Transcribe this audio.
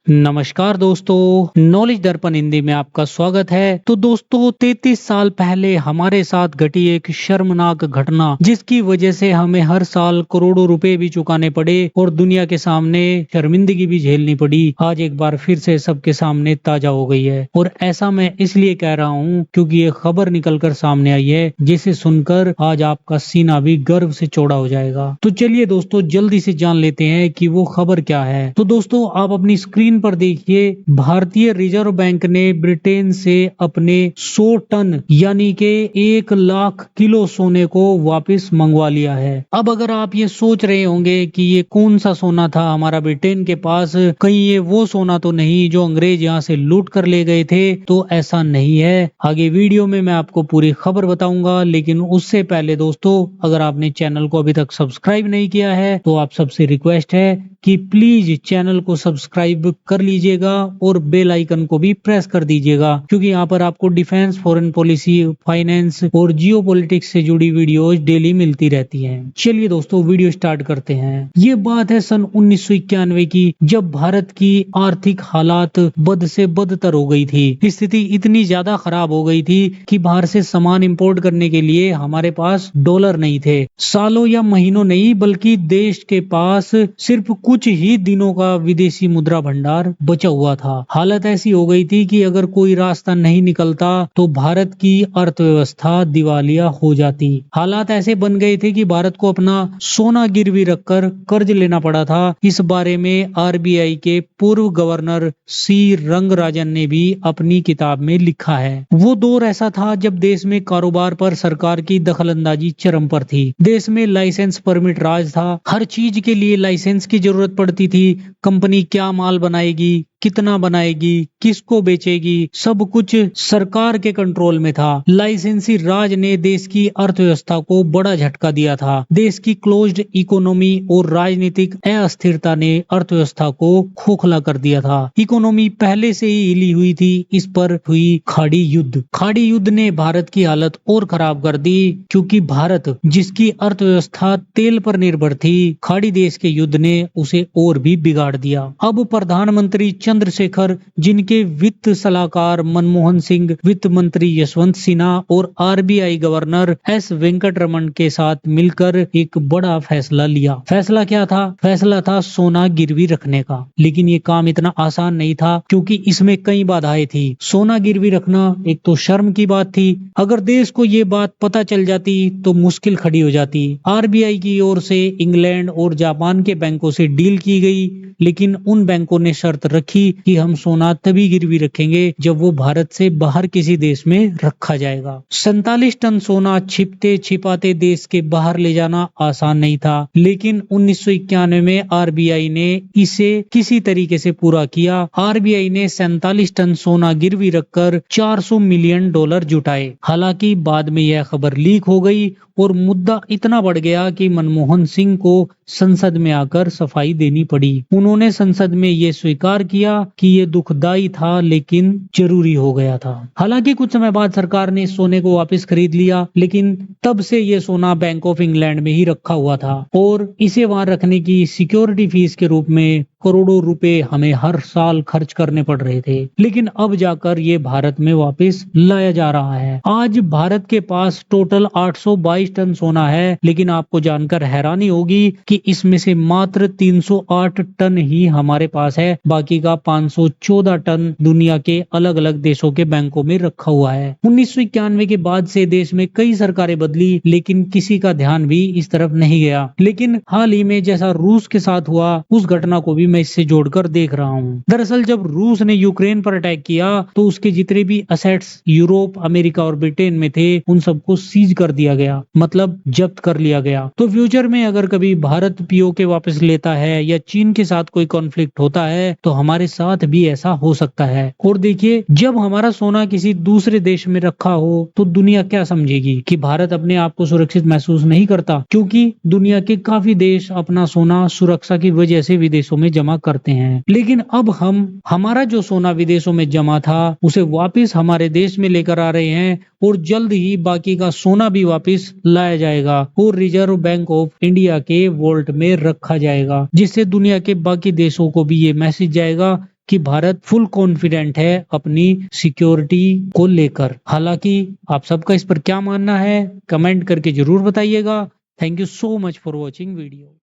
नमस्कार दोस्तों, नॉलेज दर्पण हिंदी में आपका स्वागत है। तो दोस्तों 33 साल पहले हमारे साथ घटी एक शर्मनाक घटना, जिसकी वजह से हमें हर साल करोड़ों रुपए भी चुकाने पड़े और दुनिया के सामने शर्मिंदगी भी झेलनी पड़ी, आज एक बार फिर से सबके सामने ताजा हो गई है। और ऐसा मैं इसलिए कह रहा हूँ क्योंकि ये खबर निकल कर सामने आई है, जिसे सुनकर आज आपका सीना भी गर्व से चौड़ा हो जाएगा। तो चलिए दोस्तों जल्दी से जान लेते हैं कि वो खबर क्या है। तो दोस्तों आप अपनी स्क्रीन पर देखिए, भारतीय रिजर्व बैंक ने ब्रिटेन से अपने 100 टन यानी के 1 लाख किलो सोने को वापस मंगवा लिया है। अब अगर आप ये सोच रहे होंगे कि ये कौन सा सोना था हमारा ब्रिटेन के पास, कहीं ये वो सोना तो नहीं जो अंग्रेज यहाँ से लूट कर ले गए थे, तो ऐसा नहीं है। आगे वीडियो में मैं आपको पूरी खबर बताऊंगा, लेकिन उससे पहले दोस्तों अगर आपने चैनल को अभी तक सब्सक्राइब नहीं किया है तो आप सबसे रिक्वेस्ट है कि प्लीज चैनल को सब्सक्राइब कर लीजिएगा और बेल आइकन को भी प्रेस कर दीजिएगा, क्योंकि यहाँ पर आपको डिफेंस, फॉरेन पॉलिसी, फाइनेंस और जियो पॉलिटिक्स से जुड़ी वीडियोज डेली मिलती रहती हैं। चलिए दोस्तों वीडियो स्टार्ट करते हैं। ये बात है सन 1991 की, जब भारत की आर्थिक हालात बद से बदतर हो गई थी। स्थिति इतनी ज्यादा खराब हो गई थी कि बाहर से सामान इंपोर्ट करने के लिए हमारे पास डॉलर नहीं थे। सालों या महीनों नहीं बल्कि देश के पास सिर्फ कुछ ही दिनों का विदेशी मुद्रा भंडार बचा हुआ था। हालत ऐसी हो गई थी कि अगर कोई रास्ता नहीं निकलता तो भारत की अर्थव्यवस्था दिवालिया हो जाती। हालात ऐसे बन गए थे कि भारत को अपना सोना गिरवी रखकर कर्ज लेना पड़ा था। इस बारे में आरबीआई के पूर्व गवर्नर सी रंगराजन ने भी अपनी किताब में लिखा है। वो दौर ऐसा था जब देश में कारोबार पर सरकार की दखलंदाजी चरम पर थी। देश में लाइसेंस परमिट राज था, हर चीज के लिए लाइसेंस की जरूरत पड़ती थी। कंपनी क्या माल बनाएगी, कितना बनाएगी, किसको बेचेगी, सब कुछ सरकार के कंट्रोल में था। लाइसेंसी राज ने देश की अर्थव्यवस्था को बड़ा झटका दिया था। देश की क्लोज्ड इकोनॉमी और राजनीतिक अस्थिरता ने अर्थव्यवस्था को खोखला कर दिया था। इकोनॉमी पहले से ही हिली हुई थी, इस पर हुई खाड़ी युद्ध। खाड़ी युद्ध ने भारत की हालत और खराब कर दी, क्योंकि भारत जिसकी अर्थव्यवस्था तेल पर निर्भर थी, खाड़ी देश के युद्ध ने उसे और भी बिगाड़ दिया। अब प्रधानमंत्री चंद्रशेखर, जिनके वित्त सलाहकार मनमोहन सिंह, वित्त मंत्री यशवंत सिन्हा और आरबीआई गवर्नर एस वेंकटरमन के साथ मिलकर एक बड़ा फैसला लिया। फैसला क्या था? फैसला था सोना गिरवी रखने का। लेकिन ये काम इतना आसान नहीं था, क्योंकि इसमें कई बाधाएं थी। सोना गिरवी रखना एक तो शर्म की बात थी। अगर देश को ये बात पता चल जाती तो मुश्किल खड़ी हो जाती। आरबीआई की ओर से इंग्लैंड और जापान के बैंकों से डील की गई, लेकिन उन बैंकों ने शर्त रखी कि हम सोना तभी गिरवी रखेंगे जब वो भारत से बाहर किसी देश में रखा जाएगा। 47 टन सोना छिपते छिपाते देश के बाहर ले जाना आसान नहीं था, लेकिन 1991 में आरबीआई ने इसे किसी तरीके से पूरा किया। आरबीआई ने 47 टन सोना गिरवी रखकर $400 मिलियन जुटाए। हालांकि बाद में यह खबर लीक हो गई और मुद्दा इतना बढ़ गया कि मनमोहन सिंह को संसद में आकर सफाई देनी पड़ी। उन्होंने संसद में ये स्वीकार किया कि ये दुखदाई था, लेकिन जरूरी हो गया था। हालांकि कुछ समय बाद सरकार ने सोने को वापस खरीद लिया, लेकिन तब से ये सोना बैंक ऑफ इंग्लैंड में ही रखा हुआ था और इसे वहां रखने की सिक्योरिटी फीस के रूप में करोड़ों रुपए हमें हर साल खर्च करने पड़ रहे थे। लेकिन अब जाकर ये भारत में वापस लाया जा रहा है। आज भारत के पास टोटल 822 टन सोना है, लेकिन आपको जानकर हैरानी होगी कि इसमें से मात्र 308 टन ही हमारे पास है। बाकी का 514 टन दुनिया के अलग अलग देशों के बैंकों में रखा हुआ है। 1991 के बाद से देश में कई सरकारें बदली, लेकिन किसी का ध्यान भी इस तरफ नहीं गया। लेकिन हाल ही में जैसा रूस के साथ हुआ, उस घटना को भी मैं इससे जोड़कर देख रहा हूँ। दरअसल जब रूस ने यूक्रेन पर अटैक किया तो उसके जितने भी असेट्स यूरोप, अमेरिका और ब्रिटेन में थे, उन सबको सीज कर दिया गया, मतलब जब्त कर लिया गया। तो फ्यूचर में अगर कभी भारत पीओके वापस लेता है या चीन के साथ कोई कॉन्फ्लिक्ट होता है तो हमारे साथ भी ऐसा हो सकता है। और देखिए, जब हमारा सोना किसी दूसरे देश में रखा हो तो दुनिया क्या समझेगी कि भारत अपने आप को सुरक्षित महसूस नहीं करता, क्योंकि दुनिया के काफी देश अपना सोना सुरक्षा की वजह से विदेशों में जमा करते हैं। लेकिन अब हम हमारा जो सोना विदेशों में जमा था उसे वापस हमारे देश में लेकर आ रहे हैं और जल्द ही बाकी का सोना भी वापस लाया जाएगा और रिजर्व बैंक ऑफ इंडिया के वॉल्ट में रखा जाएगा, जिससे दुनिया के बाकी देशों को भी ये मैसेज जाएगा कि भारत फुल कॉन्फिडेंट है अपनी सिक्योरिटी को लेकर। हालांकि आप सबका इस पर क्या मानना है कमेंट करके जरूर बताइएगा। Thank you so much for watching video.